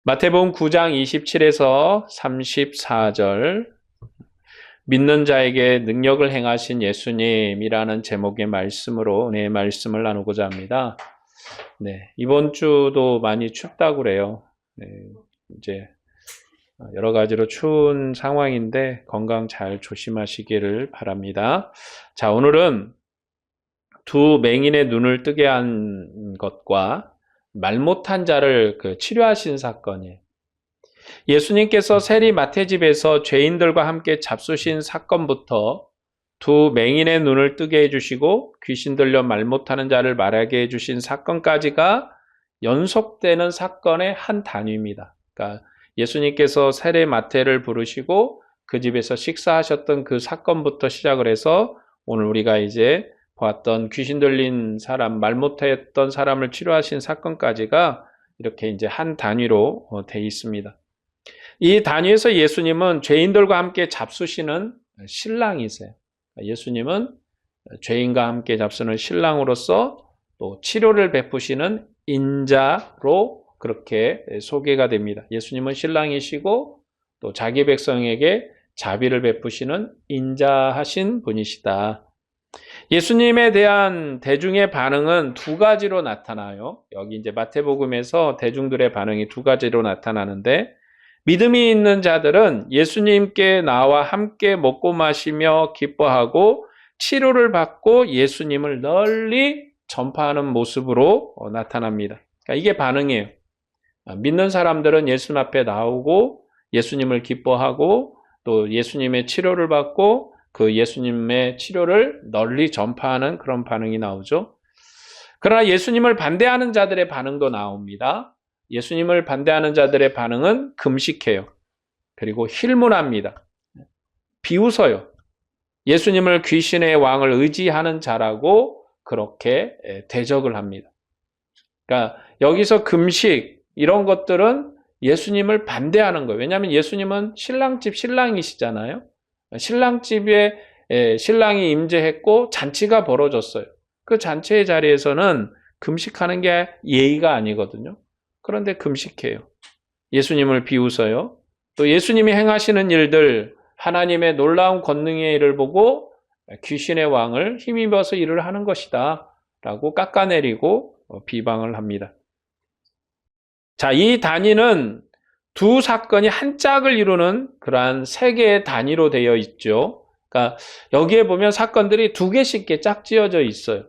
마태복음 9장 27에서 34절 믿는 자에게 능력을 행하신 예수님이라는 제목의 말씀으로 은혜의 말씀을 나누고자 합니다. 이번 주도 많이 춥다고 그래요. 이제 여러 가지로 추운 상황인데 건강 잘 조심하시기를 바랍니다. 자, 오늘은 두 맹인의 눈을 뜨게 한 것과 말 못한 자를 치료하신 사건이에요. 예수님께서 세리 마태집에서 죄인들과 함께 잡수신 사건부터 두 맹인의 눈을 뜨게 해주시고 귀신 들려 말 못하는 자를 말하게 해주신 사건까지가 연속되는 사건의 한 단위입니다. 그러니까 예수님께서 세리 마태를 부르시고 그 집에서 식사하셨던 그 사건부터 시작을 해서 오늘 우리가 이제 보았던 귀신 들린 사람, 말 못했던 사람을 치료하신 사건까지가 이렇게 이제 한 단위로 되어 있습니다. 이 단위에서 예수님은 죄인들과 함께 잡수시는 신랑이세요. 예수님은 죄인과 함께 잡수는 신랑으로서 또 치료를 베푸시는 인자로 그렇게 소개가 됩니다. 예수님은 신랑이시고 또 자기 백성에게 자비를 베푸시는 인자하신 분이시다. 예수님에 대한 대중의 반응은 두 가지로 나타나요. 여기 이제 마태복음에서 대중들의 반응이 두 가지로 나타나는데, 믿음이 있는 자들은 예수님께 나와 함께 먹고 마시며 기뻐하고 치료를 받고 예수님을 널리 전파하는 모습으로 나타납니다. 그러니까 이게 반응이에요. 믿는 사람들은 예수님 앞에 나오고 예수님을 기뻐하고 또 예수님의 치료를 받고 그 예수님의 치료를 널리 전파하는 그런 반응이 나오죠. 그러나 예수님을 반대하는 자들의 반응도 나옵니다. 예수님을 반대하는 자들의 반응은 금식해요. 그리고 힐문합니다. 비웃어요. 예수님을 귀신의 왕을 의지하는 자라고 그렇게 대적을 합니다. 그러니까 여기서 금식 이런 것들은 예수님을 반대하는 거예요. 왜냐하면 예수님은 신랑집 신랑이시잖아요. 신랑집에 신랑이 임재했고 잔치가 벌어졌어요. 그 잔치의 자리에서는 금식하는 게 예의가 아니거든요. 그런데 금식해요. 예수님을 비웃어요. 또 예수님이 행하시는 일들, 하나님의 놀라운 권능의 일을 보고 귀신의 왕을 힘입어서 일을 하는 것이다 라고 깎아내리고 비방을 합니다. 자, 이 단위는 두 사건이 한 짝을 이루는 그러한 세 개의 단위로 되어 있죠. 그러니까 여기에 보면 사건들이 두 개씩 짝지어져 있어요.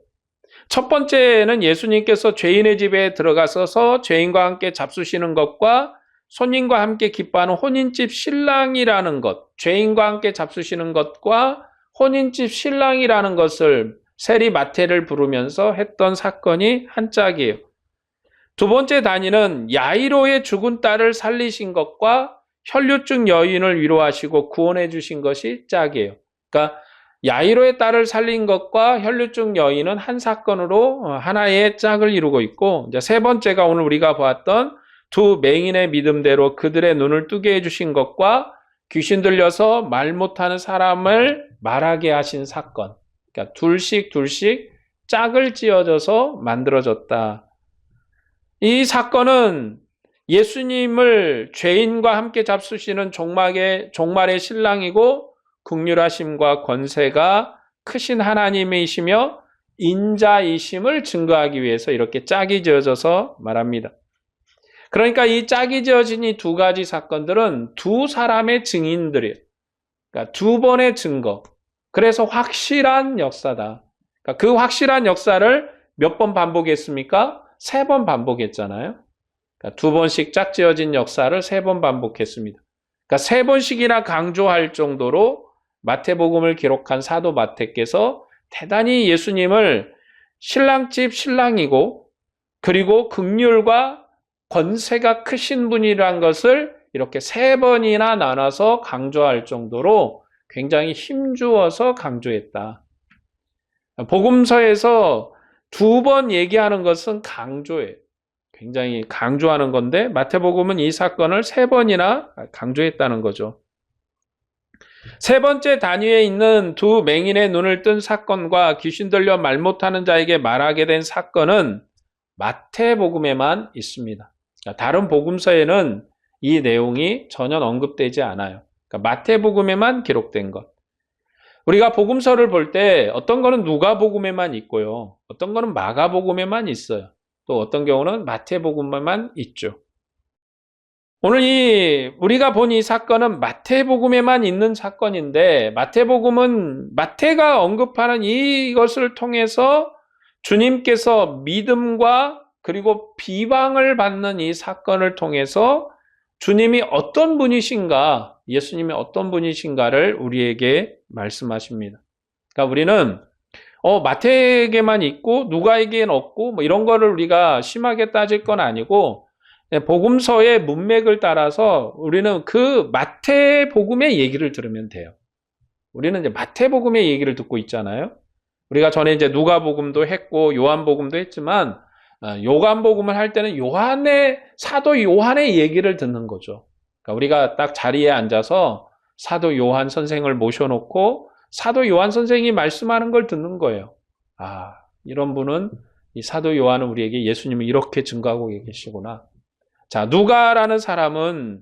첫 번째는 예수님께서 죄인의 집에 들어가셔서 죄인과 함께 잡수시는 것과 손님과 함께 기뻐하는 혼인집 신랑이라는 것, 죄인과 함께 잡수시는 것과 혼인집 신랑이라는 것을 세리 마태를 부르면서 했던 사건이 한 짝이에요. 두 번째 단위는 야이로의 죽은 딸을 살리신 것과 혈류증 여인을 위로하시고 구원해 주신 것이 짝이에요. 그러니까 야이로의 딸을 살린 것과 혈류증 여인은 한 사건으로 하나의 짝을 이루고 있고, 이제 세 번째가 오늘 우리가 보았던 두 맹인의 믿음대로 그들의 눈을 뜨게 해주신 것과 귀신 들려서 말 못하는 사람을 말하게 하신 사건. 그러니까 둘씩 짝을 지어져서 만들어졌다. 이 사건은 예수님을 죄인과 함께 잡수시는 종말의 신랑이고 긍휼하심과 권세가 크신 하나님이시며 인자이심을 증거하기 위해서 이렇게 짝이 지어져서 말합니다. 그러니까 이 짝이 지어진 이 두 가지 사건들은 두 사람의 증인들이에요. 그러니까 두 번의 증거. 그래서 확실한 역사다. 그러니까 그 확실한 역사를 몇 번 반복했습니까? 3번 반복했잖아요. 그러니까 2번씩 짝지어진 역사를 3번 반복했습니다. 그러니까 3번씩이나 강조할 정도로 마태복음을 기록한 사도 마태께서 대단히 예수님을 신랑집 신랑이고 그리고 긍휼과 권세가 크신 분이라는 것을 이렇게 3번이나 나눠서 강조할 정도로 굉장히 힘주어서 강조했다. 복음서에서 2번 얘기하는 것은 강조예요. 굉장히 강조하는 건데 마태복음은 이 사건을 3번이나 강조했다는 거죠. 세 번째 단위에 있는 두 맹인의 눈을 뜬 사건과 귀신 들려 말 못하는 자에게 말하게 된 사건은 마태복음에만 있습니다. 다른 복음서에는 이 내용이 전혀 언급되지 않아요. 그러니까 마태복음에만 기록된 것. 우리가 복음서를 볼 때 어떤 거는 누가복음에만 있고요. 어떤 거는 마가복음에만 있어요. 또 어떤 경우는 마태복음에만 있죠. 오늘 우리가 본 이 사건은 마태복음에만 있는 사건인데, 마태복음은 마태가 언급하는 이것을 통해서 주님께서 믿음과 그리고 비방을 받는 이 사건을 통해서 주님이 어떤 분이신가, 예수님이 어떤 분이신가를 우리에게 말씀하십니다. 그러니까 우리는 마태에게만 있고 누가에게는 없고 뭐 이런 거를 우리가 심하게 따질 건 아니고, 복음서의 문맥을 따라서 우리는 그 마태복음의 얘기를 들으면 돼요. 우리는 이제 마태복음의 얘기를 듣고 있잖아요. 우리가 전에 이제 누가복음도 했고 요한복음도 했지만, 요한복음을 할 때는 사도 요한의 얘기를 듣는 거죠. 그러니까 우리가 딱 자리에 앉아서 사도 요한 선생을 모셔놓고 사도 요한 선생이 말씀하는 걸 듣는 거예요. 이런 분은, 이 사도 요한은 우리에게 예수님을 이렇게 증거하고 계시구나. 자, 누가라는 사람은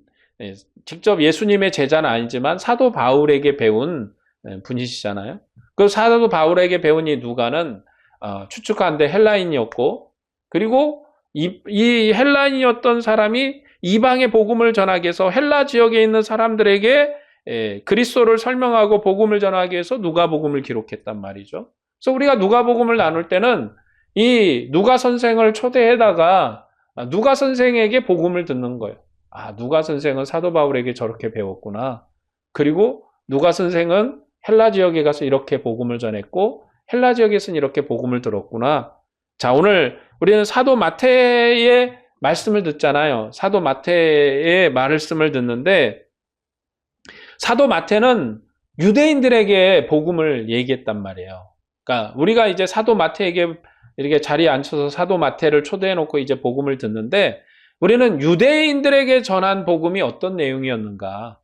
직접 예수님의 제자는 아니지만 사도 바울에게 배운 분이시잖아요. 그 사도 바울에게 배운 이 누가는 추측하는데 헬라인이었고, 그리고 이 헬라인이었던 사람이 이방의 복음을 전하기 위해서 헬라 지역에 있는 사람들에게 그리스도를 설명하고 복음을 전하기 위해서 누가복음을 기록했단 말이죠. 그래서 우리가 누가복음을 나눌 때는 이 누가 선생을 초대해다가 누가 선생에게 복음을 듣는 거예요. 누가 선생은 사도 바울에게 저렇게 배웠구나. 그리고 누가 선생은 헬라 지역에 가서 이렇게 복음을 전했고 헬라 지역에서는 이렇게 복음을 들었구나. 자, 오늘 우리는 사도 마태의 말씀을 듣잖아요. 사도 마태의 말씀을 듣는데, 사도 마태는 유대인들에게 복음을 얘기했단 말이에요. 그러니까 우리가 이제 사도 마태에게 이렇게 자리에 앉혀서 사도 마태를 초대해놓고 이제 복음을 듣는데, 우리는 유대인들에게 전한 복음이 어떤 내용이었는가,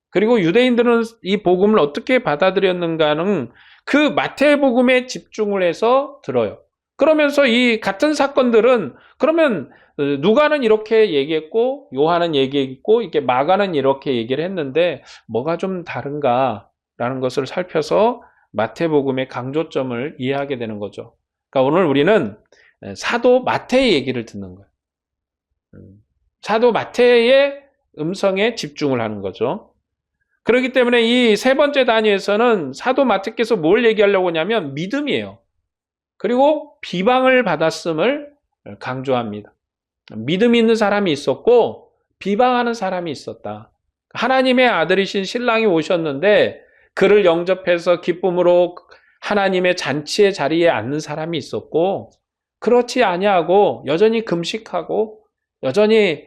그리고 유대인들은 이 복음을 어떻게 받아들였는가는 그 마태복음에 집중을 해서 들어요. 그러면서 이 같은 사건들은, 그러면 누가는 이렇게 얘기했고 요한은 얘기했고 이렇게 마가는 이렇게 얘기를 했는데 뭐가 좀 다른가라는 것을 살펴서 마태복음의 강조점을 이해하게 되는 거죠. 그러니까 오늘 우리는 사도 마태의 얘기를 듣는 거예요. 사도 마태의 음성에 집중을 하는 거죠. 그렇기 때문에 이 세 번째 단위에서는 사도 마태께서 뭘 얘기하려고 하냐면 믿음이에요. 그리고 비방을 받았음을 강조합니다. 믿음 있는 사람이 있었고 비방하는 사람이 있었다. 하나님의 아들이신 신랑이 오셨는데 그를 영접해서 기쁨으로 하나님의 잔치의 자리에 앉는 사람이 있었고, 그렇지 아니하고 여전히 금식하고 여전히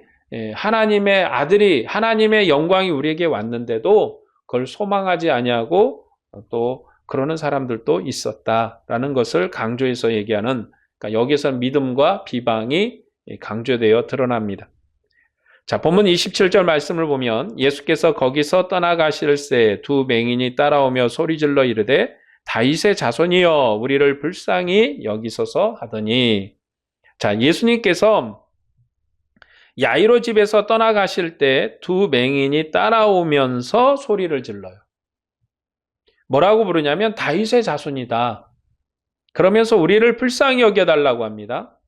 하나님의 아들이, 하나님의 영광이 우리에게 왔는데도 그걸 소망하지 아니하고 또 그러는 사람들도 있었다라는 것을 강조해서 얘기하는, 그러니까 여기서 믿음과 비방이 강조되어 드러납니다. 자, 본문 27절 말씀을 보면 예수께서 거기서 떠나가실새 두 맹인이 따라오며 소리질러 이르되 다윗의 자손이여 우리를 불쌍히 여기소서 하더니, 자, 예수님께서 야이로 집에서 떠나가실 때 두 맹인이 따라오면서 소리를 질러요. 뭐라고 부르냐면 다윗의 자손이다. 그러면서 우리를 불쌍히 여겨달라고 합니다.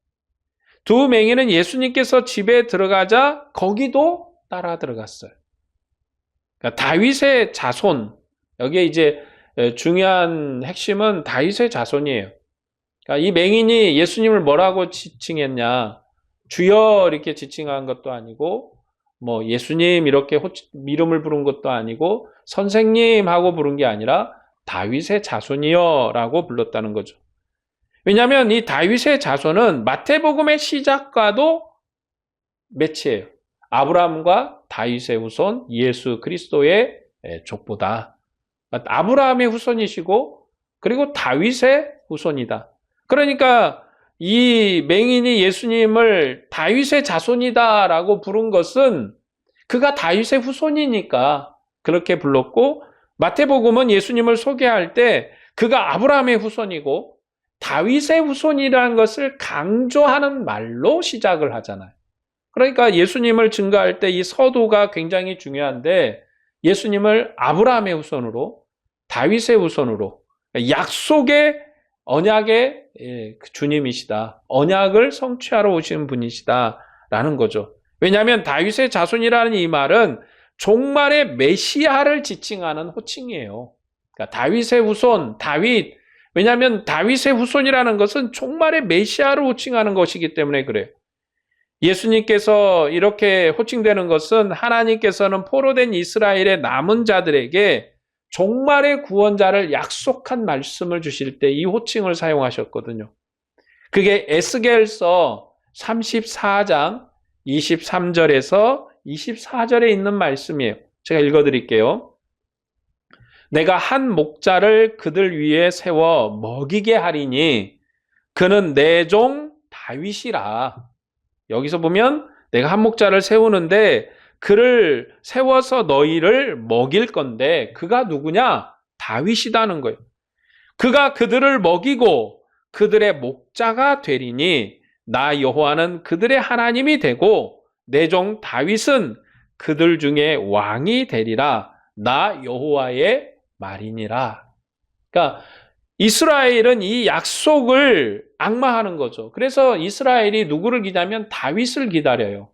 두 맹인은 예수님께서 집에 들어가자 거기도 따라 들어갔어요. 그러니까 다윗의 자손, 여기에 이제 중요한 핵심은 다윗의 자손이에요. 그러니까 이 맹인이 예수님을 뭐라고 지칭했냐? 주여 이렇게 지칭한 것도 아니고, 뭐 예수님 이렇게 이름을 부른 것도 아니고, 선생님 하고 부른 게 아니라 다윗의 자손이여 라고 불렀다는 거죠. 왜냐하면 이 다윗의 자손은 마태복음의 시작과도 매치해요. 아브라함과 다윗의 후손 예수 그리스도의 족보다. 아브라함의 후손이시고 그리고 다윗의 후손이다. 그러니까 이 맹인이 예수님을 다윗의 자손이다라고 부른 것은 그가 다윗의 후손이니까 그렇게 불렀고, 마태복음은 예수님을 소개할 때 그가 아브라함의 후손이고 다윗의 후손이라는 것을 강조하는 말로 시작을 하잖아요. 그러니까 예수님을 증거할 때 이 서도가 굉장히 중요한데 예수님을 아브라함의 후손으로 다윗의 후손으로 약속의 언약의 그 주님이시다. 언약을 성취하러 오시는 분이시다라는 거죠. 왜냐하면 다윗의 자손이라는 이 말은 종말의 메시아를 지칭하는 호칭이에요. 그러니까 다윗의 후손, 다윗. 왜냐하면 다윗의 후손이라는 것은 종말의 메시아를 호칭하는 것이기 때문에 그래요. 예수님께서 이렇게 호칭되는 것은 하나님께서는 포로된 이스라엘의 남은 자들에게 종말의 구원자를 약속한 말씀을 주실 때 이 호칭을 사용하셨거든요. 그게 에스겔서 34장 23절에서 24절에 있는 말씀이에요. 제가 읽어드릴게요. 내가 한 목자를 그들 위에 세워 먹이게 하리니 그는 내 종 다윗이라. 여기서 보면 내가 한 목자를 세우는데 그를 세워서 너희를 먹일 건데 그가 누구냐? 다윗이다는 거예요. 그가 그들을 먹이고 그들의 목자가 되리니 나 여호와는 그들의 하나님이 되고 내 종 다윗은 그들 중에 왕이 되리라. 나 여호와의 말이니라. 그러니까 이스라엘은 이 약속을 앙마하는 거죠. 그래서 이스라엘이 누구를 기다리면 다윗을 기다려요.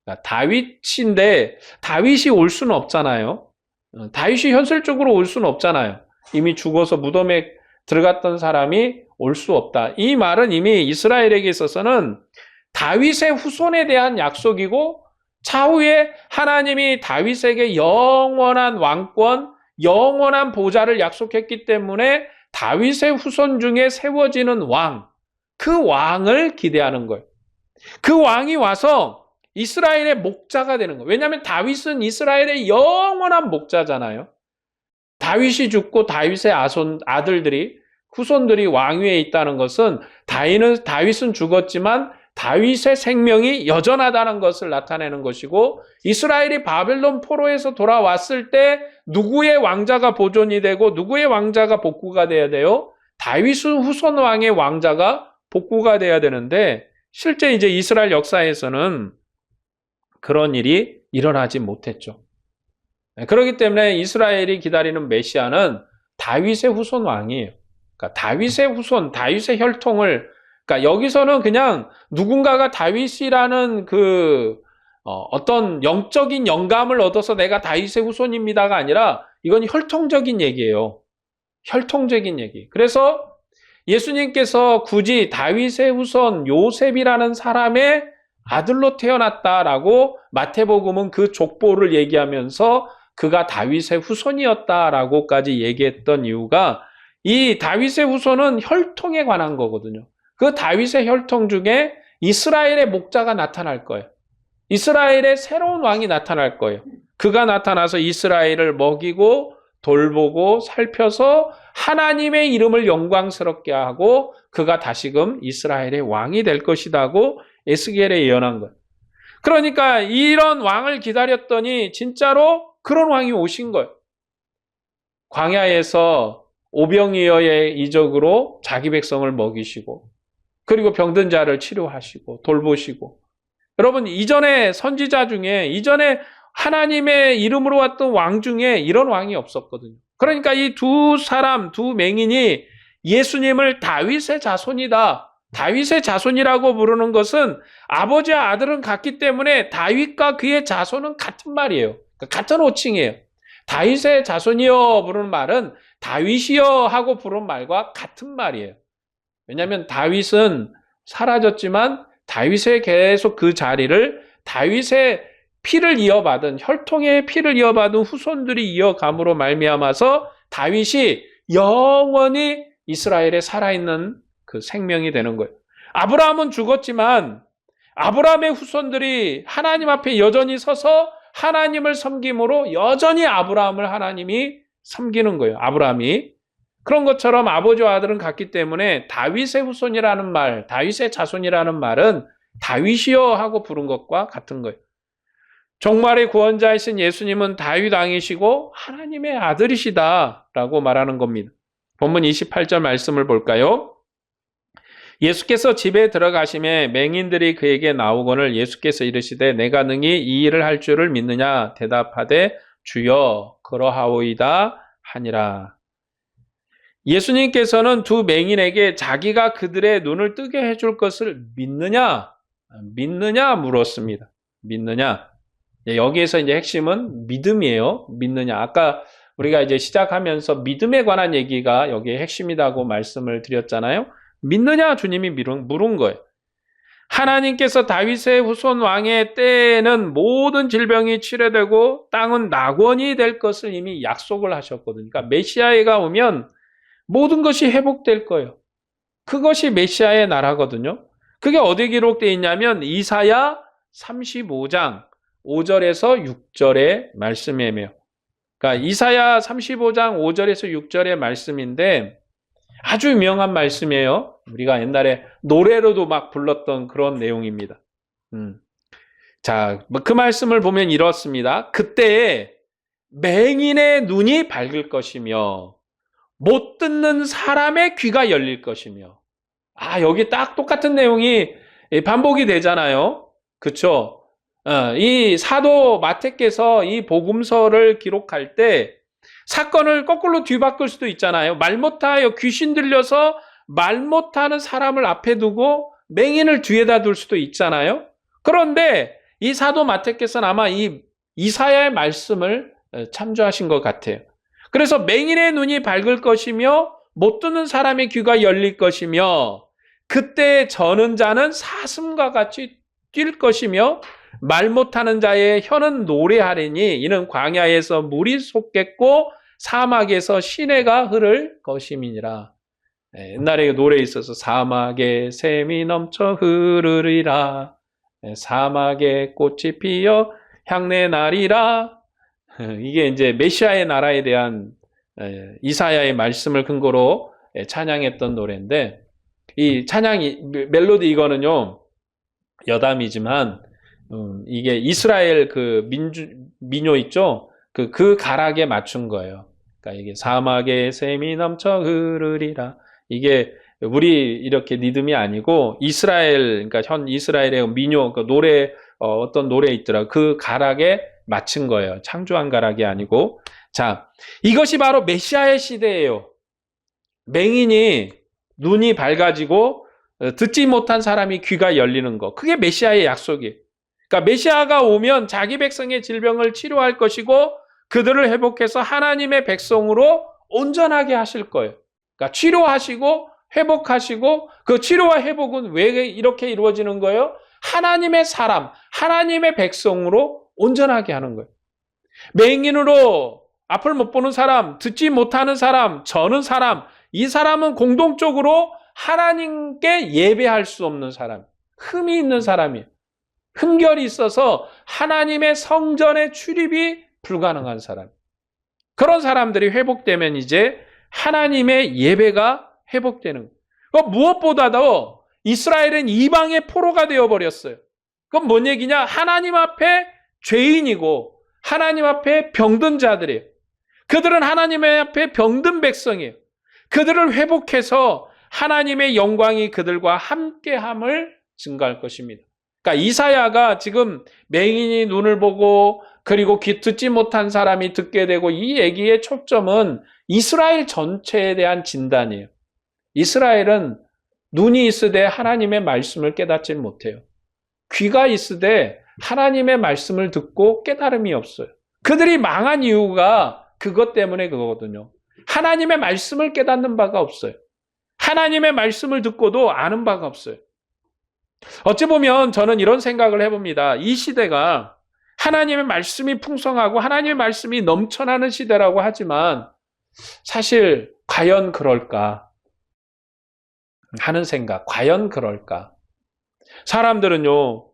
그러니까 다윗인데 다윗이 올 수는 없잖아요. 다윗이 현실적으로 올 수는 없잖아요. 이미 죽어서 무덤에 들어갔던 사람이 올 수 없다. 이 말은 이미 이스라엘에게 있어서는 다윗의 후손에 대한 약속이고 차후에 하나님이 다윗에게 영원한 왕권, 영원한 보좌를 약속했기 때문에 다윗의 후손 중에 세워지는 왕, 그 왕을 기대하는 거예요. 그 왕이 와서 이스라엘의 목자가 되는 거예요. 왜냐하면 다윗은 이스라엘의 영원한 목자잖아요. 다윗이 죽고 다윗의 아들들이, 후손들이 왕위에 있다는 것은 다윗은 죽었지만 다윗의 생명이 여전하다는 것을 나타내는 것이고 이스라엘이 바벨론 포로에서 돌아왔을 때 누구의 왕자가 보존이 되고 누구의 왕자가 복구가 돼야 돼요? 다윗은 후손 왕의 왕자가 복구가 돼야 되는데 실제 이제 이스라엘 역사에서는 그런 일이 일어나지 못했죠. 그렇기 때문에 이스라엘이 기다리는 메시아는 다윗의 후손 왕이에요. 그러니까 다윗의 후손, 다윗의 혈통을 그러니까 여기서는 그냥 누군가가 다윗이라는 어떤 영적인 영감을 얻어서 내가 다윗의 후손입니다가 아니라 이건 혈통적인 얘기예요. 혈통적인 얘기. 그래서 예수님께서 굳이 다윗의 후손 요셉이라는 사람의 아들로 태어났다라고 마태복음은 그 족보를 얘기하면서 그가 다윗의 후손이었다라고까지 얘기했던 이유가 이 다윗의 후손은 혈통에 관한 거거든요. 그 다윗의 혈통 중에 이스라엘의 목자가 나타날 거예요. 이스라엘의 새로운 왕이 나타날 거예요. 그가 나타나서 이스라엘을 먹이고 돌보고 살펴서 하나님의 이름을 영광스럽게 하고 그가 다시금 이스라엘의 왕이 될 것이라고 에스겔에 예언한 거예요. 그러니까 이런 왕을 기다렸더니 진짜로 그런 왕이 오신 거예요. 광야에서 오병이어의 이적으로 자기 백성을 먹이시고 그리고 병든 자를 치료하시고 돌보시고 여러분 이전에 선지자 중에 이전에 하나님의 이름으로 왔던 왕 중에 이런 왕이 없었거든요. 그러니까 이 두 사람, 두 맹인이 예수님을 다윗의 자손이다. 다윗의 자손이라고 부르는 것은 아버지와 아들은 같기 때문에 다윗과 그의 자손은 같은 말이에요. 같은 호칭이에요. 다윗의 자손이여 부르는 말은 다윗이여 하고 부르는 말과 같은 말이에요. 왜냐하면 다윗은 사라졌지만 다윗의 계속 그 자리를 다윗의 피를 이어받은 혈통의 피를 이어받은 후손들이 이어감으로 말미암아서 다윗이 영원히 이스라엘에 살아있는 그 생명이 되는 거예요. 아브라함은 죽었지만 아브라함의 후손들이 하나님 앞에 여전히 서서 하나님을 섬김으로 여전히 아브라함을 하나님이 섬기는 거예요. 아브라함이. 그런 것처럼 아버지와 아들은 같기 때문에 다윗의 후손이라는 말, 다윗의 자손이라는 말은 다윗이여 하고 부른 것과 같은 거예요. 종말의 구원자이신 예수님은 다윗 왕이시고 하나님의 아들이시다라고 말하는 겁니다. 본문 28절 말씀을 볼까요? 예수께서 집에 들어가심에 맹인들이 그에게 나오거늘 예수께서 이르시되 내가 능히 이 일을 할 줄을 믿느냐 대답하되 주여 그러하오이다 하니라. 예수님께서는 두 맹인에게 자기가 그들의 눈을 뜨게 해줄 것을 믿느냐 물었습니다. 믿느냐. 여기에서 이제 핵심은 믿음이에요. 믿느냐. 아까 우리가 이제 시작하면서 믿음에 관한 얘기가 여기에 핵심이라고 말씀을 드렸잖아요. 믿느냐 주님이 물은 거예요. 하나님께서 다윗의 후손 왕의 때에는 모든 질병이 치료되고 땅은 낙원이 될 것을 이미 약속을 하셨거든요. 그러니까 메시아가 오면 모든 것이 회복될 거예요. 그것이 메시아의 나라거든요. 그게 어디에 기록되어 있냐면 이사야 35장 5절에서 6절의 말씀이에요. 그러니까 이사야 35장 5절에서 6절의 말씀인데 아주 유명한 말씀이에요. 우리가 옛날에 노래로도 막 불렀던 그런 내용입니다. 자, 그 말씀을 보면 이렇습니다. 그때에 맹인의 눈이 밝을 것이며 못 듣는 사람의 귀가 열릴 것이며. 여기 딱 똑같은 내용이 반복이 되잖아요. 그렇죠? 이 사도 마태께서 이 복음서를 기록할 때 사건을 거꾸로 뒤바꿀 수도 있잖아요. 말 못하여 귀신 들려서 말 못하는 사람을 앞에 두고 맹인을 뒤에다 둘 수도 있잖아요. 그런데 이 사도 마태께서는 아마 이 이사야의 말씀을 참조하신 것 같아요. 그래서 맹인의 눈이 밝을 것이며 못 듣는 사람의 귀가 열릴 것이며 그때 저는 자는 사슴과 같이 뛸 것이며 말 못하는 자의 혀는 노래하리니 이는 광야에서 물이 솟겠고 사막에서 시내가 흐를 것임이니라. 옛날에 노래에 있어서 사막에 샘이 넘쳐 흐르리라. 사막에 꽃이 피어 향내 나리라. 이게 이제 메시아의 나라에 대한 이사야의 말씀을 근거로 찬양했던 노래인데 이 찬양이 멜로디 이거는요 여담이지만 이게 이스라엘 그 민요 있죠? 그 가락에 맞춘 거예요. 그러니까 이게 사막에 샘이 넘쳐 흐르리라. 이게 우리 이렇게 리듬이 아니고 이스라엘, 그러니까 현 이스라엘의 민요, 그 노래, 어떤 노래 있더라. 그 가락에 맞춘 거예요. 창조한 가락이 아니고. 자, 이것이 바로 메시아의 시대예요. 맹인이 눈이 밝아지고 듣지 못한 사람이 귀가 열리는 거. 그게 메시아의 약속이에요. 그러니까 메시아가 오면 자기 백성의 질병을 치료할 것이고 그들을 회복해서 하나님의 백성으로 온전하게 하실 거예요. 그러니까 치료하시고 회복하시고 그 치료와 회복은 왜 이렇게 이루어지는 거예요? 하나님의 사람, 하나님의 백성으로 온전하게 하는 거예요. 맹인으로 앞을 못 보는 사람, 듣지 못하는 사람, 저는 사람, 이 사람은 공동적으로 하나님께 예배할 수 없는 사람, 흠이 있는 사람이에요. 흠결이 있어서 하나님의 성전의 출입이 불가능한 사람. 그런 사람들이 회복되면 이제 하나님의 예배가 회복되는 거예요. 무엇보다도 이스라엘은 이방의 포로가 되어버렸어요. 그건 뭔 얘기냐? 하나님 앞에 죄인이고 하나님 앞에 병든 자들이에요. 그들은 하나님 앞에 병든 백성이에요. 그들을 회복해서 하나님의 영광이 그들과 함께함을 증가할 것입니다. 그러니까 이사야가 지금 맹인이 눈을 보고 그리고 귀 듣지 못한 사람이 듣게 되고 이 얘기의 초점은 이스라엘 전체에 대한 진단이에요. 이스라엘은 눈이 있으되 하나님의 말씀을 깨닫지 못해요. 귀가 있으되 하나님의 말씀을 듣고 깨달음이 없어요. 그들이 망한 이유가 그것 때문에 그거거든요. 하나님의 말씀을 깨닫는 바가 없어요. 하나님의 말씀을 듣고도 아는 바가 없어요. 어찌 보면 저는 이런 생각을 해봅니다. 이 시대가 하나님의 말씀이 풍성하고 하나님의 말씀이 넘쳐나는 시대라고 하지만 사실 과연 그럴까 하는 생각, 과연 그럴까? 사람들은요,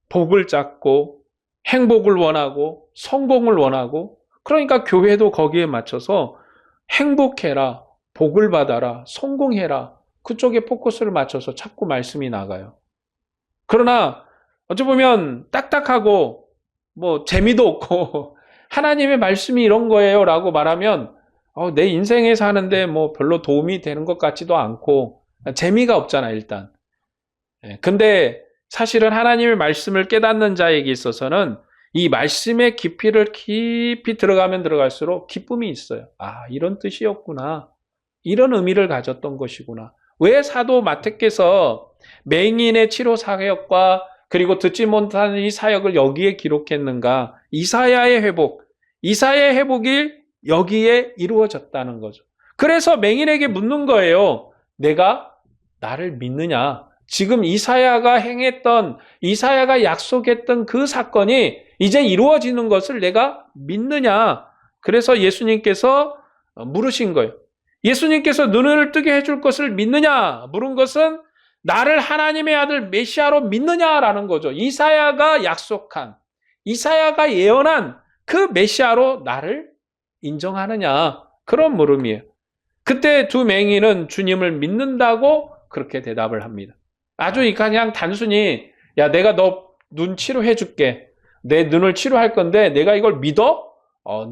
복을 찾고 행복을 원하고 성공을 원하고 그러니까 교회도 거기에 맞춰서 행복해라, 복을 받아라, 성공해라 그쪽에 포커스를 맞춰서 자꾸 말씀이 나가요. 그러나 어찌 보면 딱딱하고 뭐 재미도 없고 하나님의 말씀이 이런 거예요 라고 말하면 내 인생에 사는데 뭐 별로 도움이 되는 것 같지도 않고 재미가 없잖아 일단. 근데 사실은 하나님의 말씀을 깨닫는 자에게 있어서는 이 말씀의 깊이를 깊이 들어가면 들어갈수록 기쁨이 있어요. 아, 이런 뜻이었구나. 이런 의미를 가졌던 것이구나. 왜 사도 마태께서 맹인의 치료 사역과 그리고 듣지 못하는 이 사역을 여기에 기록했는가? 이사야의 회복이 여기에 이루어졌다는 거죠. 그래서 맹인에게 묻는 거예요. 내가 나를 믿느냐? 지금 이사야가 약속했던 그 사건이 이제 이루어지는 것을 내가 믿느냐? 그래서 예수님께서 물으신 거예요. 예수님께서 눈을 뜨게 해줄 것을 믿느냐? 물은 것은 나를 하나님의 아들 메시아로 믿느냐라는 거죠. 이사야가 예언한 그 메시아로 나를 인정하느냐? 그런 물음이에요. 그때 두 맹인은 주님을 믿는다고 그렇게 대답을 합니다. 아주 그냥 단순히 야, 내가 너 눈 치료해 줄게. 내 눈을 치료할 건데 내가 이걸 믿어?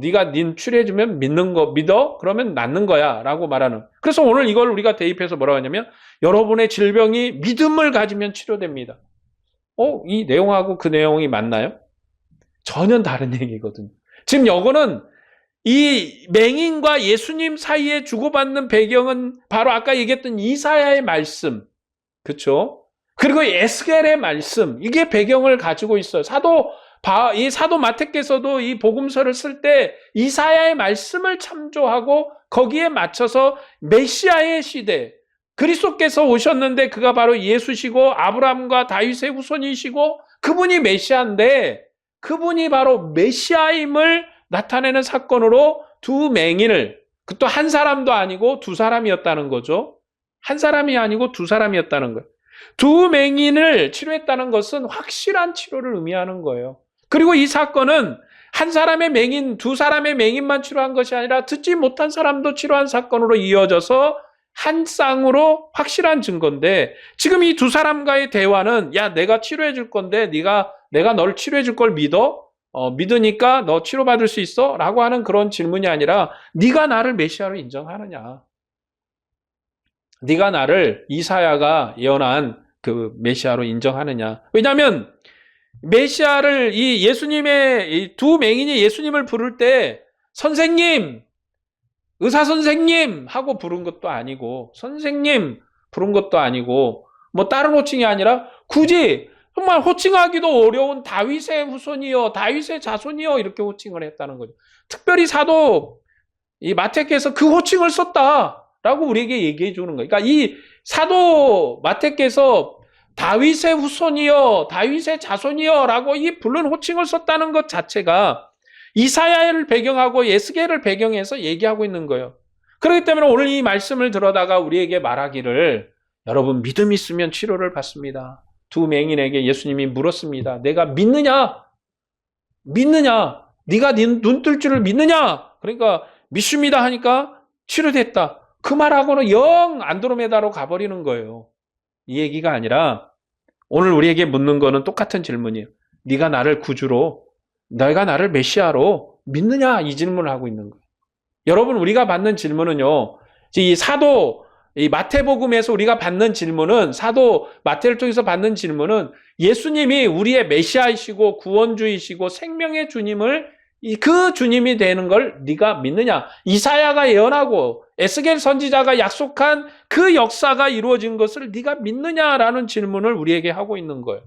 네가 눈 치료해주면 믿는 거 믿어? 그러면 낫는 거야 라고 말하는. 그래서 오늘 이걸 우리가 대입해서 뭐라고 하냐면 여러분의 질병이 믿음을 가지면 치료됩니다. 이 내용하고 그 내용이 맞나요? 전혀 다른 얘기거든요. 지금 이거는 이 맹인과 예수님 사이에 주고받는 배경은 바로 아까 얘기했던 이사야의 말씀, 그렇죠? 그리고 에스겔의 말씀, 이게 배경을 가지고 있어요. 이 사도 마태께서도 이 복음서를 쓸 때 이사야의 말씀을 참조하고 거기에 맞춰서 메시아의 시대, 그리스도께서 오셨는데 그가 바로 예수시고 아브라함과 다윗의 후손이시고 그분이 메시아인데 그분이 바로 메시아임을 나타내는 사건으로 두 맹인을, 또 한 사람도 아니고 두 사람이었다는 거죠. 한 사람이 아니고 두 사람이었다는 거예요. 두 맹인을 치료했다는 것은 확실한 치료를 의미하는 거예요. 그리고 이 사건은 한 사람의 맹인, 두 사람의 맹인만 치료한 것이 아니라 듣지 못한 사람도 치료한 사건으로 이어져서 한 쌍으로 확실한 증거인데, 지금 이 두 사람과의 대화는 야, 내가 치료해 줄 건데 내가 널 치료해 줄 걸 믿어? 믿으니까 너 치료받을 수 있어? 라고 하는 그런 질문이 아니라 네가 나를 메시아로 인정하느냐? 네가 나를 이사야가 예언한 그 메시아로 인정하느냐? 왜냐하면 메시아를 이 예수님의 이 두 맹인이 예수님을 부를 때 선생님, 의사 선생님 하고 부른 것도 아니고 선생님 부른 것도 아니고 뭐 다른 호칭이 아니라 굳이 정말 호칭하기도 어려운 다윗의 후손이요, 다윗의 자손이요 이렇게 호칭을 했다는 거죠. 특별히 사도 이 마태께서 그 호칭을 썼다라고 우리에게 얘기해 주는 거예요. 그러니까 이 사도 마태께서 다윗의 후손이요, 다윗의 자손이요라고 이 부른 호칭을 썼다는 것 자체가 이사야를 배경하고 에스겔을 배경해서 얘기하고 있는 거예요. 그렇기 때문에 오늘 이 말씀을 들어다가 우리에게 말하기를 여러분 믿음 있으면 치료를 받습니다. 두 맹인에게 예수님이 물었습니다. 내가 믿느냐? 네가 눈 뜰 줄을 믿느냐? 그러니까 믿습니다 하니까 치료됐다. 그 말하고는 영 안드로메다로 가버리는 거예요. 이 얘기가 아니라 오늘 우리에게 묻는 거는 똑같은 질문이에요. 네가 나를 구주로, 내가 나를 메시아로 믿느냐? 이 질문을 하고 있는 거예요. 여러분, 우리가 받는 질문은요, 이 마태복음에서 우리가 받는 질문은, 사도 마태를 통해서 받는 질문은 예수님이 우리의 메시아이시고 구원주이시고 생명의 주님을, 그 주님이 되는 걸 네가 믿느냐? 이사야가 예언하고 에스겔 선지자가 약속한 그 역사가 이루어진 것을 네가 믿느냐라는 질문을 우리에게 하고 있는 거예요.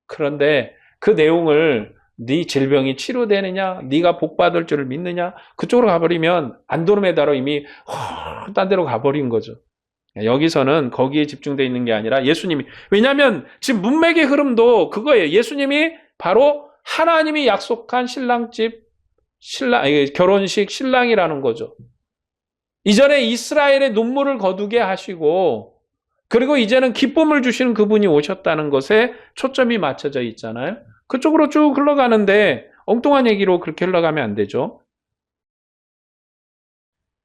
그런데 그 내용을 네 질병이 치료되느냐, 네가 복받을 줄을 믿느냐, 그쪽으로 가버리면 안드로메다로 이미 딴 데로 가버린 거죠. 여기서는 거기에 집중되어 있는 게 아니라 예수님이, 왜냐하면 지금 문맥의 흐름도 그거예요. 예수님이 바로 하나님이 약속한 결혼식 신랑이라는 거죠. 이전에 이스라엘의 눈물을 거두게 하시고, 그리고 이제는 기쁨을 주시는 그분이 오셨다는 것에 초점이 맞춰져 있잖아요. 그쪽으로 쭉 흘러가는데 엉뚱한 얘기로 그렇게 흘러가면 안 되죠.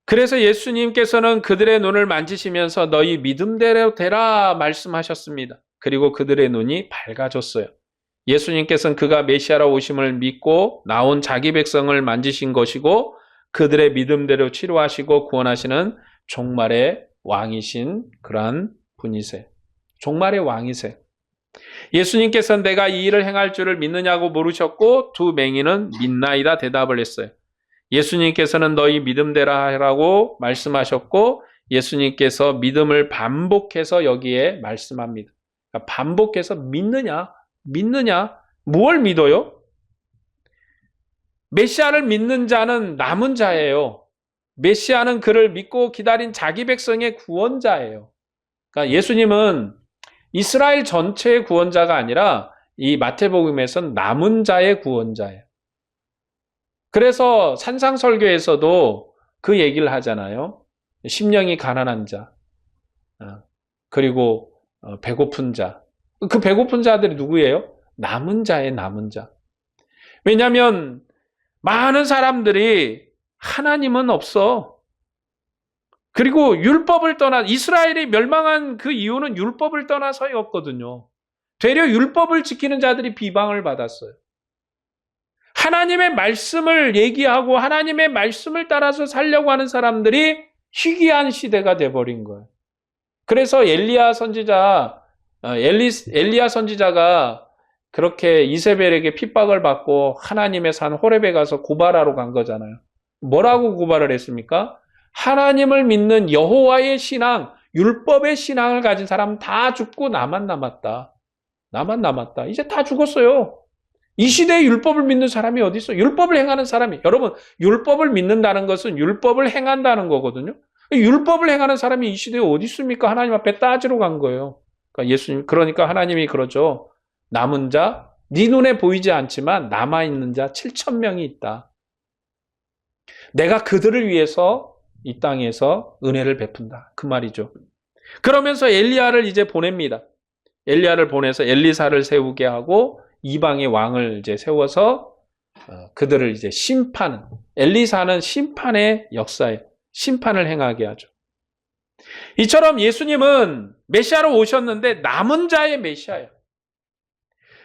그래서 예수님께서는 그들의 눈을 만지시면서 너희 믿음대로 되라 말씀하셨습니다. 그리고 그들의 눈이 밝아졌어요. 예수님께서는 그가 메시아라 오심을 믿고 나온 자기 백성을 만지신 것이고 그들의 믿음대로 치료하시고 구원하시는 종말의 왕이신 그러한 분이세요. 종말의 왕이세요. 예수님께서는 내가 이 일을 행할 줄을 믿느냐고 물으셨고 두 맹인은 믿나이다 대답을 했어요. 예수님께서는 너희 믿음대로 하라고 말씀하셨고 예수님께서 믿음을 반복해서 여기에 말씀합니다. 그러니까 반복해서 믿느냐? 무엇을 믿어요? 메시아를 믿는 자는 남은 자예요. 메시아는 그를 믿고 기다린 자기 백성의 구원자예요. 그러니까 예수님은 이스라엘 전체의 구원자가 아니라 이 마태복음에서는 남은 자의 구원자예요. 그래서 산상설교에서도 그 얘기를 하잖아요. 심령이 가난한 자, 그리고 배고픈 자. 그 배고픈 자들이 누구예요? 남은 자의 남은 자. 왜냐하면 많은 사람들이 하나님은 없어. 그리고 율법을 떠나 이스라엘이 멸망한 그 이유는 율법을 떠나서였거든요. 되려 율법을 지키는 자들이 비방을 받았어요. 하나님의 말씀을 얘기하고 하나님의 말씀을 따라서 살려고 하는 사람들이 희귀한 시대가 돼버린 거예요. 그래서 엘리야 선지자가 그렇게 이세벨에게 핍박을 받고 하나님의 산 호렙에 가서 고발하러 간 거잖아요. 뭐라고 고발을 했습니까? 하나님을 믿는 여호와의 신앙, 율법의 신앙을 가진 사람은 다 죽고 나만 남았다. 이제 다 죽었어요. 이 시대에 율법을 믿는 사람이 어디 있어? 율법을 행하는 사람이. 여러분, 율법을 믿는다는 것은 율법을 행한다는 거거든요. 율법을 행하는 사람이 이 시대에 어디 있습니까? 하나님 앞에 따지러 간 거예요. 그러니까 하나님이 그러죠. 남은 자, 네 눈에 보이지 않지만 남아있는 자 7,000명이 있다. 내가 그들을 위해서 이 땅에서 은혜를 베푼다. 그 말이죠. 그러면서 엘리야를 이제 보냅니다. 엘리야를 보내서 엘리사를 세우게 하고 이방의 왕을 이제 세워서 그들을 이제 심판은, 엘리사는 심판의 역사예요. 심판을 행하게 하죠. 이처럼 예수님은 메시아로 오셨는데 남은 자의 메시아예요.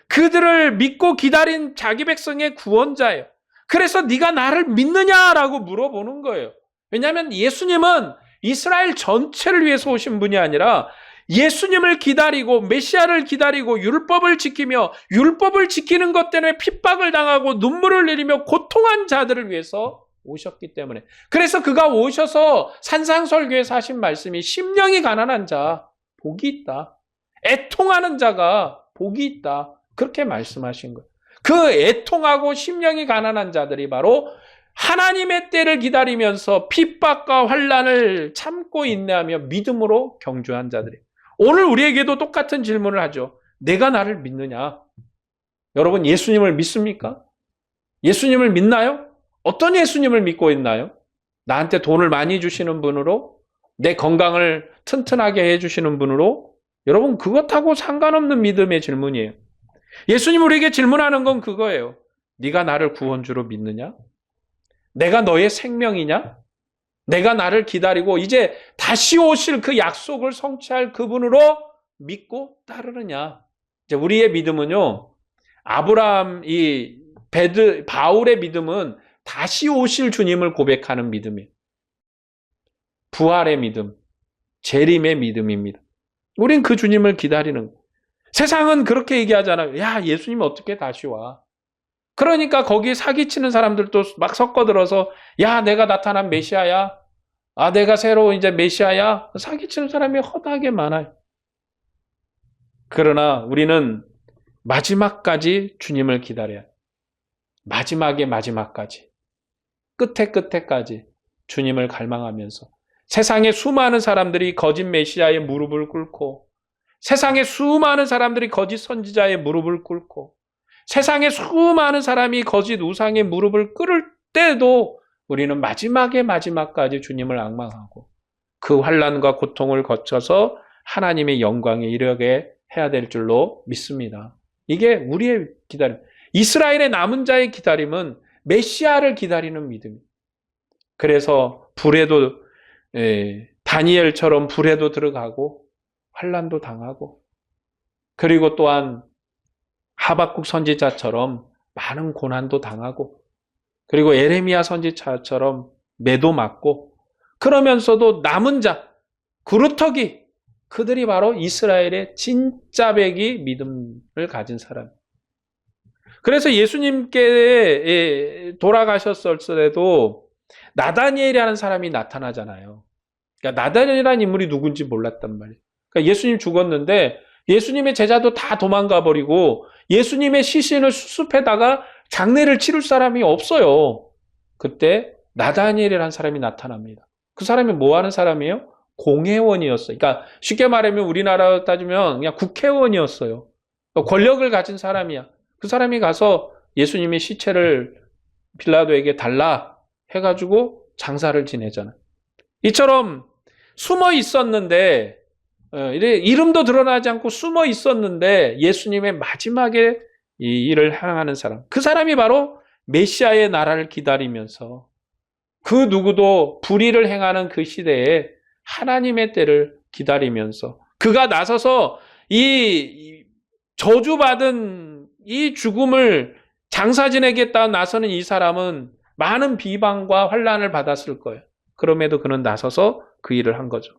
그들을 믿고 기다린 자기 백성의 구원자예요. 그래서 네가 나를 믿느냐라고 물어보는 거예요. 왜냐하면 예수님은 이스라엘 전체를 위해서 오신 분이 아니라 예수님을 기다리고 메시아를 기다리고 율법을 지키며 율법을 지키는 것 때문에 핍박을 당하고 눈물을 흘리며 고통한 자들을 위해서 오셨기 때문에. 그래서 그가 오셔서 산상설교에서 하신 말씀이 심령이 가난한 자 복이 있다. 애통하는 자가 복이 있다. 그렇게 말씀하신 거예요. 그 애통하고 심령이 가난한 자들이 바로 하나님의 때를 기다리면서 핍박과 환난을 참고 인내하며 믿음으로 경주한 자들이에요. 오늘 우리에게도 똑같은 질문을 하죠. 내가 나를 믿느냐? 여러분, 예수님을 믿습니까? 예수님을 믿나요? 어떤 예수님을 믿고 있나요? 나한테 돈을 많이 주시는 분으로? 내 건강을 튼튼하게 해주시는 분으로? 여러분, 그것하고 상관없는 믿음의 질문이에요. 예수님 우리에게 질문하는 건 그거예요. 네가 나를 구원주로 믿느냐? 내가 너의 생명이냐? 내가 나를 기다리고 이제 다시 오실 그 약속을 성취할 그분으로 믿고 따르느냐? 이제 우리의 믿음은요, 바울의 믿음은 다시 오실 주님을 고백하는 믿음이에요. 부활의 믿음, 재림의 믿음입니다. 우린 그 주님을 기다리는 거예요. 세상은 그렇게 얘기하잖아요. 야, 예수님 어떻게 다시 와? 그러니까 거기에 사기치는 사람들도 막 섞어들어서 야, 내가 나타난 메시아야. 아, 내가 새로 이제 메시아야. 사기치는 사람이 허다하게 많아요. 그러나 우리는 마지막까지 주님을 기다려야 해요. 마지막의 마지막까지. 끝에까지 주님을 갈망하면서 세상에 수많은 사람들이 거짓 메시아의 무릎을 꿇고 세상에 수많은 사람들이 거짓 선지자의 무릎을 꿇고 세상에 수많은 사람이 거짓 우상의 무릎을 꿇을 때도 우리는 마지막의 마지막까지 주님을 앙망하고 그 환난과 고통을 거쳐서 하나님의 영광에 이르게 해야 될 줄로 믿습니다. 이게 우리의 기다림. 이스라엘의 남은 자의 기다림은 메시아를 기다리는 믿음입니다. 그래서 불에도 다니엘처럼 불에도 들어가고 환난도 당하고 그리고 또한 하박국 선지자처럼 많은 고난도 당하고 그리고 에레미야 선지자처럼 매도 맞고 그러면서도 남은 자, 구루터기 그들이 바로 이스라엘의 진짜 백이 믿음을 가진 사람. 그래서 예수님께 돌아가셨을 때도 나다니엘이라는 사람이 나타나잖아요. 그러니까 나다니엘이라는 인물이 누군지 몰랐단 말이에요. 그러니까 예수님 죽었는데 예수님의 제자도 다 도망가 버리고 예수님의 시신을 수습해다가 장례를 치를 사람이 없어요. 그때 나다니엘이라는 사람이 나타납니다. 그 사람이 뭐 하는 사람이에요? 공회원이었어요. 그러니까 쉽게 말하면 우리나라로 따지면 그냥 국회의원이었어요. 권력을 가진 사람이야. 그 사람이 가서 예수님의 시체를 빌라도에게 달라 해가지고 장사를 지내잖아요. 이처럼 숨어 있었는데 이름도 드러나지 않고 숨어 있었는데 예수님의 마지막에 이 일을 행하는 사람. 그 사람이 바로 메시아의 나라를 기다리면서 그 누구도 불의를 행하는 그 시대에 하나님의 때를 기다리면서 그가 나서서 이 저주받은 이 죽음을 장사 지내겠다 나서는 이 사람은 많은 비방과 환난을 받았을 거예요. 그럼에도 그는 나서서 그 일을 한 거죠.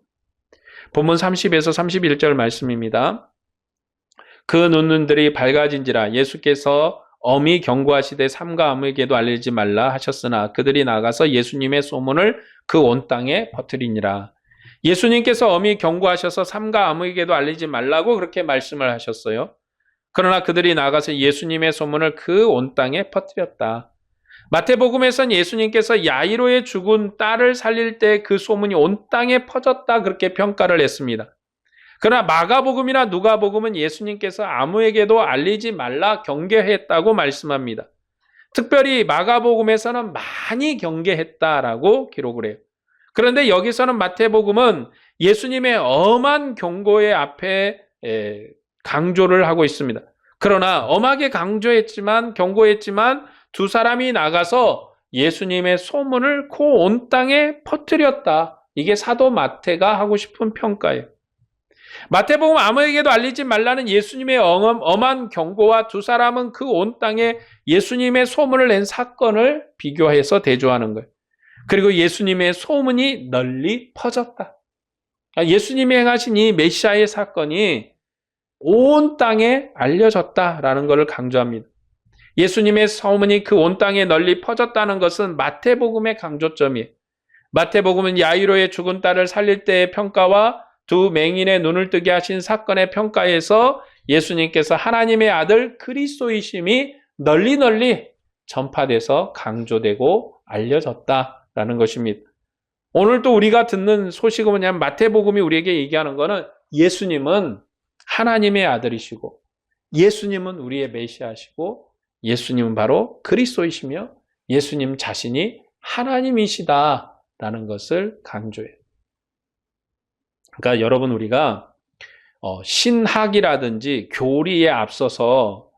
본문 30에서 31절 말씀입니다. 그 눈들이 밝아진지라 예수께서 엄히 경고하시되 삼가 아무에게도 알리지 말라 하셨으나 그들이 나가서 예수님의 소문을 그 온 땅에 퍼뜨리니라. 예수님께서 엄히 경고하셔서 삼가 아무에게도 알리지 말라고 그렇게 말씀을 하셨어요. 그러나 그들이 나가서 예수님의 소문을 그 온 땅에 퍼뜨렸다. 마태복음에서는 예수님께서 야이로의 죽은 딸을 살릴 때 그 소문이 온 땅에 퍼졌다 그렇게 평가를 했습니다. 그러나 마가복음이나 누가복음은 예수님께서 아무에게도 알리지 말라 경계했다고 말씀합니다. 특별히 마가복음에서는 많이 경계했다라고 기록을 해요. 그런데 여기서는 마태복음은 예수님의 엄한 경고의 앞에 강조를 하고 있습니다. 그러나 엄하게 경고했지만 두 사람이 나가서 예수님의 소문을 그 온 땅에 퍼뜨렸다. 이게 사도 마태가 하고 싶은 평가예요. 마태복음 아무에게도 알리지 말라는 예수님의 엄한 경고와 두 사람은 그 온 땅에 예수님의 소문을 낸 사건을 비교해서 대조하는 거예요. 그리고 예수님의 소문이 널리 퍼졌다. 예수님이 행하신 이 메시아의 사건이 온 땅에 알려졌다라는 것을 강조합니다. 예수님의 소문이 그 온 땅에 널리 퍼졌다는 것은 마태복음의 강조점이에요. 마태복음은 야이로의 죽은 딸을 살릴 때의 평가와 두 맹인의 눈을 뜨게 하신 사건의 평가에서 예수님께서 하나님의 아들 그리스도이심이 널리 전파돼서 강조되고 알려졌다라는 것입니다. 오늘 또 우리가 듣는 소식은 뭐냐면 마태복음이 우리에게 얘기하는 것은 예수님은 하나님의 아들이시고 예수님은 우리의 메시아시고 예수님은 바로 그리스도이시며 예수님 자신이 하나님이시다라는 것을 강조해요. 그러니까 여러분 우리가 신학이라든지 교리에 앞서서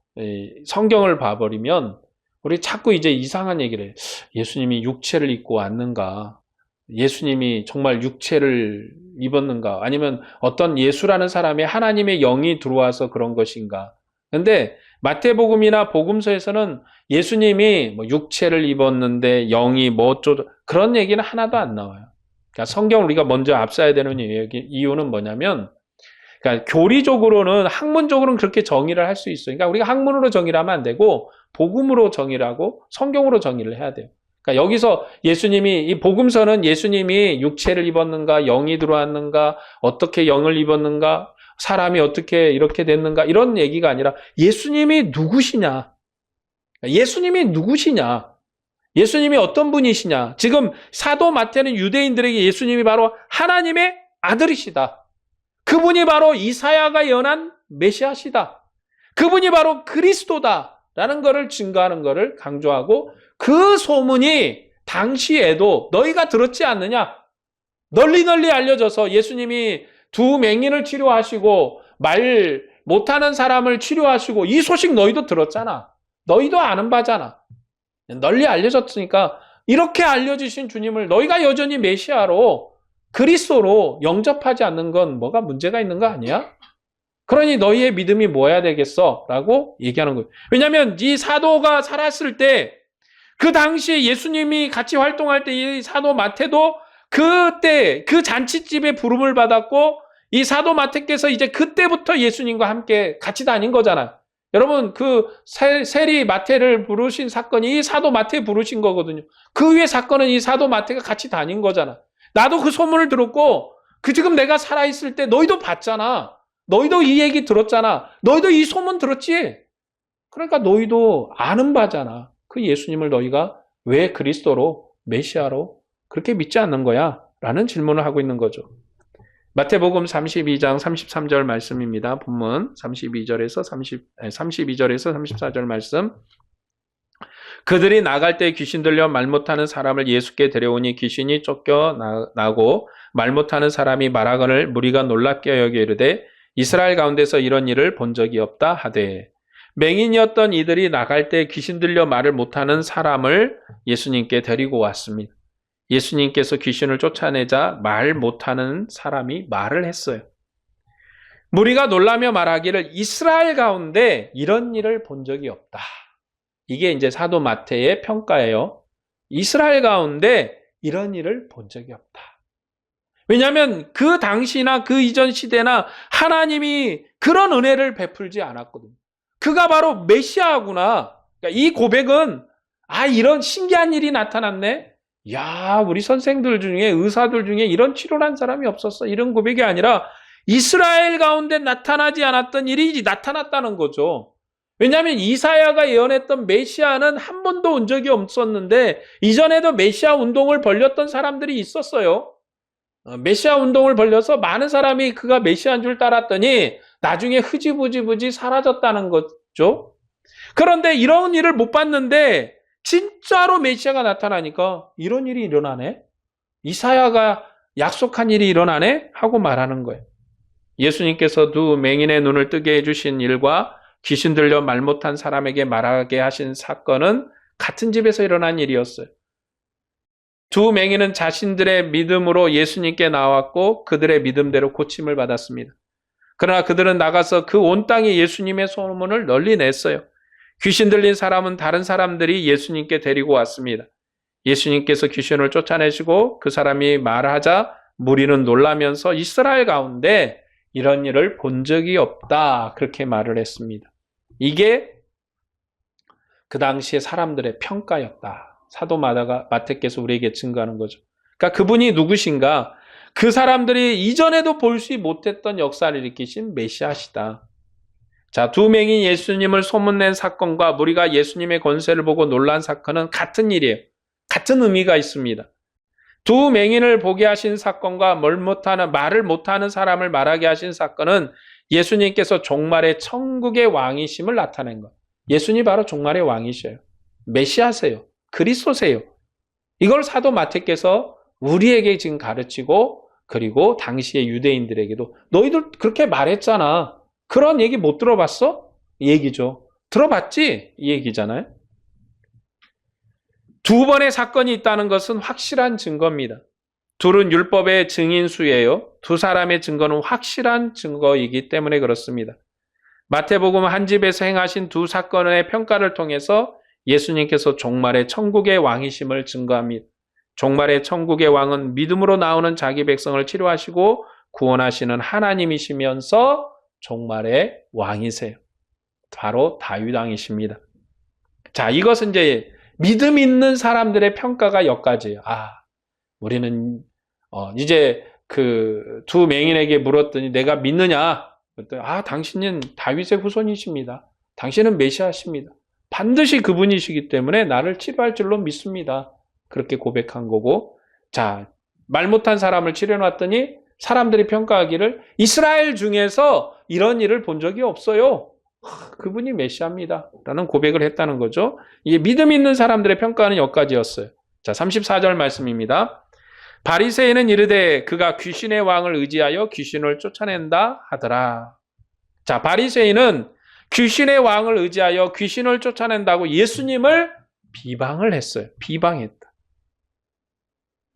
성경을 봐버리면 우리 자꾸 이제 이상한 얘기를 해요. 예수님이 육체를 입고 왔는가? 예수님이 정말 육체를 입었는가? 아니면 어떤 예수라는 사람의 하나님의 영이 들어와서 그런 것인가? 그런데 마태복음이나 복음서에서는 예수님이 뭐 육체를 입었는데 영이 뭐 어쩌고 그런 얘기는 하나도 안 나와요. 그러니까 성경을 우리가 먼저 앞서야 되는 이유는 뭐냐면, 그러니까 교리적으로는 학문적으로는 그렇게 정의를 할 수 있어요. 그러니까 우리가 학문으로 정의를 하면 안 되고 복음으로 정의를 하고 성경으로 정의를 해야 돼요. 그러니까 여기서 예수님이 이 복음서는 예수님이 육체를 입었는가, 영이 들어왔는가, 어떻게 영을 입었는가, 사람이 어떻게 이렇게 됐는가 이런 얘기가 아니라 예수님이 누구시냐? 예수님이 누구시냐? 예수님이 어떤 분이시냐? 지금 사도 마태는 유대인들에게 예수님이 바로 하나님의 아들이시다. 그분이 바로 이사야가 예언한 메시아시다. 그분이 바로 그리스도다라는 것을 증거하는 것을 강조하고 그 소문이 당시에도 너희가 들었지 않느냐? 널리 알려져서 예수님이 두 맹인을 치료하시고 말 못하는 사람을 치료하시고 이 소식 너희도 들었잖아. 너희도 아는 바잖아. 널리 알려졌으니까 이렇게 알려주신 주님을 너희가 여전히 메시아로 그리스도로 영접하지 않는 건 뭐가 문제가 있는 거 아니야? 그러니 너희의 믿음이 뭐야 되겠어? 라고 얘기하는 거예요. 왜냐하면 이 사도가 살았을 때 그 당시에 예수님이 같이 활동할 때 이 사도 마태도 그때 그 잔치집에 부름을 받았고 이 사도 마태께서 이제 그때부터 예수님과 함께 같이 다닌 거잖아요. 여러분, 그 세리 마태를 부르신 사건이 이 사도 마태 부르신 거거든요. 그 위에 사건은 이 사도 마태가 같이 다닌 거잖아. 나도 그 소문을 들었고, 지금 내가 살아있을 때 너희도 봤잖아. 너희도 이 얘기 들었잖아. 너희도 이 소문 들었지? 그러니까 너희도 아는 바잖아. 그 예수님을 너희가 왜 그리스도로, 메시아로 그렇게 믿지 않는 거야? 라는 질문을 하고 있는 거죠. 마태복음 32장 33절 말씀입니다. 본문 32절에서 34절 말씀. 그들이 나갈 때 귀신 들려 말 못하는 사람을 예수께 데려오니 귀신이 쫓겨나고 말 못하는 사람이 말하거늘 무리가 놀랍게 여겨 이르되 이스라엘 가운데서 이런 일을 본 적이 없다 하되, 맹인이었던 이들이 나갈 때 귀신 들려 말을 못하는 사람을 예수님께 데리고 왔습니다. 예수님께서 귀신을 쫓아내자 말 못하는 사람이 말을 했어요. 무리가 놀라며 말하기를 이스라엘 가운데 이런 일을 본 적이 없다. 이게 이제 사도 마태의 평가예요. 이스라엘 가운데 이런 일을 본 적이 없다. 왜냐하면 그 당시나 그 이전 시대나 하나님이 그런 은혜를 베풀지 않았거든요. 그가 바로 메시아구나. 그러니까 이 고백은 이런 신기한 일이 나타났네. 야, 우리 선생들 중에 의사들 중에 이런 치료를 한 사람이 없었어. 이런 고백이 아니라 이스라엘 가운데 나타나지 않았던 일이 나타났다는 거죠. 왜냐하면 이사야가 예언했던 메시아는 한 번도 온 적이 없었는데 이전에도 메시아 운동을 벌였던 사람들이 있었어요. 메시아 운동을 벌려서 많은 사람이 그가 메시아인 줄 따랐더니 나중에 흐지부지 사라졌다는 거죠. 그런데 이런 일을 못 봤는데 진짜로 메시아가 나타나니까 이런 일이 일어나네? 이사야가 약속한 일이 일어나네? 하고 말하는 거예요. 예수님께서 두 맹인의 눈을 뜨게 해주신 일과 귀신 들려 말 못한 사람에게 말하게 하신 사건은 같은 집에서 일어난 일이었어요. 두 맹인은 자신들의 믿음으로 예수님께 나왔고 그들의 믿음대로 고침을 받았습니다. 그러나 그들은 나가서 그 온 땅에 예수님의 소문을 널리 냈어요. 귀신 들린 사람은 다른 사람들이 예수님께 데리고 왔습니다. 예수님께서 귀신을 쫓아내시고 그 사람이 말하자 무리는 놀라면서 이스라엘 가운데 이런 일을 본 적이 없다. 그렇게 말을 했습니다. 이게 그 당시에 사람들의 평가였다. 사도 마태께서 우리에게 증거하는 거죠. 그러니까 그분이 누구신가? 그 사람들이 이전에도 보지 못했던 역사를 일으키신 메시아시다. 자, 두 맹인 예수님을 소문낸 사건과 무리가 예수님의 권세를 보고 놀란 사건은 같은 일이에요. 같은 의미가 있습니다. 두 맹인을 보게 하신 사건과 말을 못하는 사람을 말하게 하신 사건은 예수님께서 종말의 천국의 왕이심을 나타낸 거예요. 예수님이 바로 종말의 왕이셔요. 메시아세요. 그리스도세요. 이걸 사도 마태께서 우리에게 지금 가르치고 그리고 당시의 유대인들에게도 너희들 그렇게 말했잖아. 그런 얘기 못 들어봤어? 이 얘기죠. 들어봤지? 이 얘기잖아요. 두 번의 사건이 있다는 것은 확실한 증거입니다. 둘은 율법의 증인수예요. 두 사람의 증거는 확실한 증거이기 때문에 그렇습니다. 마태복음 한 집에서 행하신 두 사건의 평가를 통해서 예수님께서 종말의 천국의 왕이심을 증거합니다. 종말의 천국의 왕은 믿음으로 나오는 자기 백성을 치료하시고 구원하시는 하나님이시면서 종말의 왕이세요. 바로 다윗 왕이십니다. 자, 이것은 이제 믿음 있는 사람들의 평가가 여기까지예요. 우리는 이제 그 두 맹인에게 물었더니 내가 믿느냐? 그랬더니 당신은 다윗의 후손이십니다. 당신은 메시아십니다. 반드시 그분이시기 때문에 나를 치료할 줄로 믿습니다. 그렇게 고백한 거고, 자, 말 못한 사람을 치료해놨더니 사람들이 평가하기를 이스라엘 중에서 이런 일을 본 적이 없어요. 그분이 메시아입니다. 라는 고백을 했다는 거죠. 이게 믿음 있는 사람들의 평가는 여기까지였어요. 자, 34절 말씀입니다. 바리새인은 이르되 그가 귀신의 왕을 의지하여 귀신을 쫓아낸다 하더라. 자, 바리새인은 귀신의 왕을 의지하여 귀신을 쫓아낸다고 예수님을 비방을 했어요. 비방했다.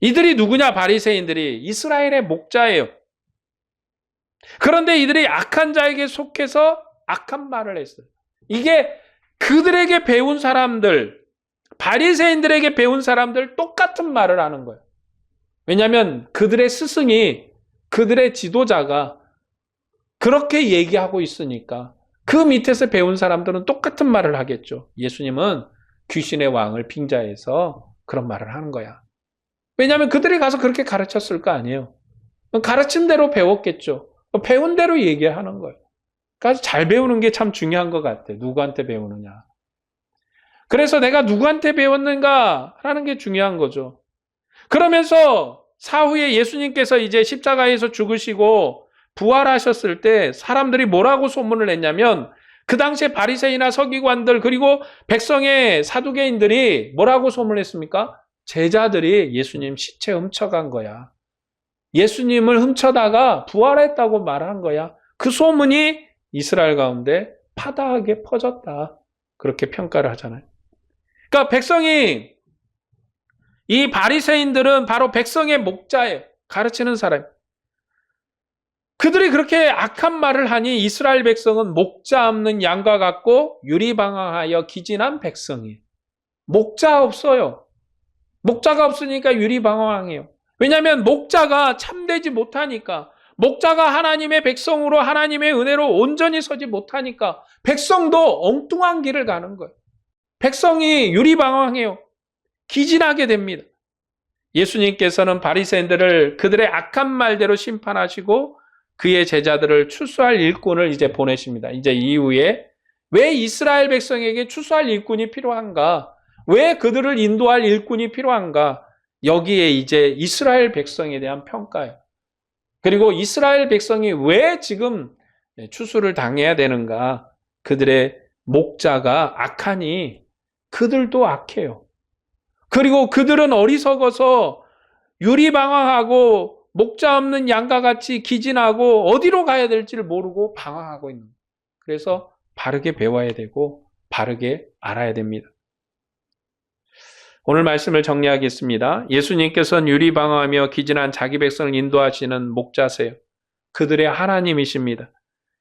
이들이 누구냐? 바리새인들이 이스라엘의 목자예요. 그런데 이들이 악한 자에게 속해서 악한 말을 했어요. 이게 그들에게 배운 사람들, 바리새인들에게 배운 사람들 똑같은 말을 하는 거예요. 왜냐하면 그들의 스승이, 그들의 지도자가 그렇게 얘기하고 있으니까 그 밑에서 배운 사람들은 똑같은 말을 하겠죠. 예수님은 귀신의 왕을 빙자해서 그런 말을 하는 거야. 왜냐하면 그들이 가서 그렇게 가르쳤을 거 아니에요. 가르친 대로 배웠겠죠. 배운 대로 얘기하는 거예요. 그러니까 잘 배우는 게 참 중요한 것 같아. 누구한테 배우느냐. 그래서 내가 누구한테 배웠는가 하는 게 중요한 거죠. 그러면서 사후에 예수님께서 이제 십자가에서 죽으시고 부활하셨을 때 사람들이 뭐라고 소문을 냈냐면 그 당시에 바리새인이나 서기관들 그리고 백성의 사두개인들이 뭐라고 소문을 했습니까? 제자들이 예수님 시체 훔쳐간 거야. 예수님을 훔쳐다가 부활했다고 말한 거야. 그 소문이 이스라엘 가운데 파다하게 퍼졌다. 그렇게 평가를 하잖아요. 그러니까 백성이 이 바리새인들은 바로 백성의 목자예요. 가르치는 사람. 그들이 그렇게 악한 말을 하니 이스라엘 백성은 목자 없는 양과 같고 유리방황하여 기진한 백성이에요. 목자 없어요. 목자가 없으니까 유리방황해요. 왜냐하면 목자가 참되지 못하니까, 목자가 하나님의 백성으로 하나님의 은혜로 온전히 서지 못하니까 백성도 엉뚱한 길을 가는 거예요. 백성이 유리방황해요. 기진하게 됩니다. 예수님께서는 바리새인들을 그들의 악한 말대로 심판하시고 그의 제자들을 추수할 일꾼을 이제 보내십니다. 이제 이후에 왜 이스라엘 백성에게 추수할 일꾼이 필요한가? 왜 그들을 인도할 일꾼이 필요한가? 여기에 이제 이스라엘 백성에 대한 평가예요. 그리고 이스라엘 백성이 왜 지금 추수를 당해야 되는가? 그들의 목자가 악하니 그들도 악해요. 그리고 그들은 어리석어서 유리방황하고 목자 없는 양과 같이 기진하고 어디로 가야 될지를 모르고 방황하고 있는 거예요. 그래서 바르게 배워야 되고 바르게 알아야 됩니다. 오늘 말씀을 정리하겠습니다. 예수님께서는 유리방황하며 기진한 자기 백성을 인도하시는 목자세요. 그들의 하나님이십니다.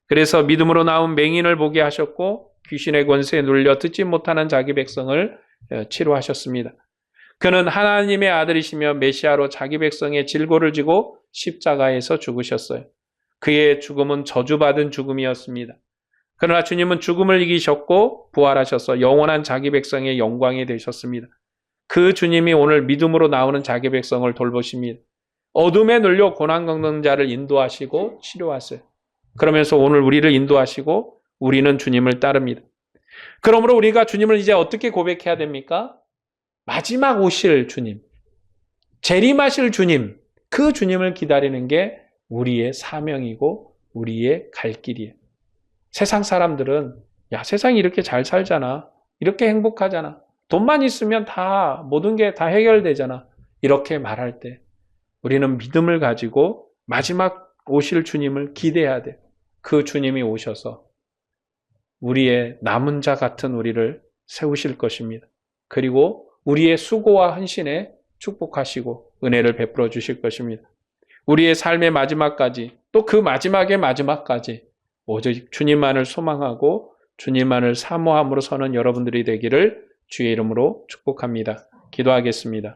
그래서 믿음으로 나온 맹인을 보게 하셨고 귀신의 권세에 눌려 듣지 못하는 자기 백성을 치료하셨습니다. 그는 하나님의 아들이시며 메시아로 자기 백성의 질고를 지고 십자가에서 죽으셨어요. 그의 죽음은 저주받은 죽음이었습니다. 그러나 주님은 죽음을 이기셨고 부활하셔서 영원한 자기 백성의 영광이 되셨습니다. 그 주님이 오늘 믿음으로 나오는 자기 백성을 돌보십니다. 어둠에 눌려 고난 겪는 자를 인도하시고 치료하세요. 그러면서 오늘 우리를 인도하시고 우리는 주님을 따릅니다. 그러므로 우리가 주님을 이제 어떻게 고백해야 됩니까? 마지막 오실 주님, 재림하실 주님, 그 주님을 기다리는 게 우리의 사명이고 우리의 갈 길이에요. 세상 사람들은 야, 세상이 이렇게 잘 살잖아. 이렇게 행복하잖아. 돈만 있으면 다 모든 게 다 해결되잖아. 이렇게 말할 때 우리는 믿음을 가지고 마지막 오실 주님을 기대해야 돼. 그 주님이 오셔서 우리의 남은 자 같은 우리를 세우실 것입니다. 그리고 우리의 수고와 헌신에 축복하시고 은혜를 베풀어 주실 것입니다. 우리의 삶의 마지막까지 또 그 마지막의 마지막까지 오직 주님만을 소망하고 주님만을 사모함으로 서는 여러분들이 되기를 주의 이름으로 축복합니다. 기도하겠습니다.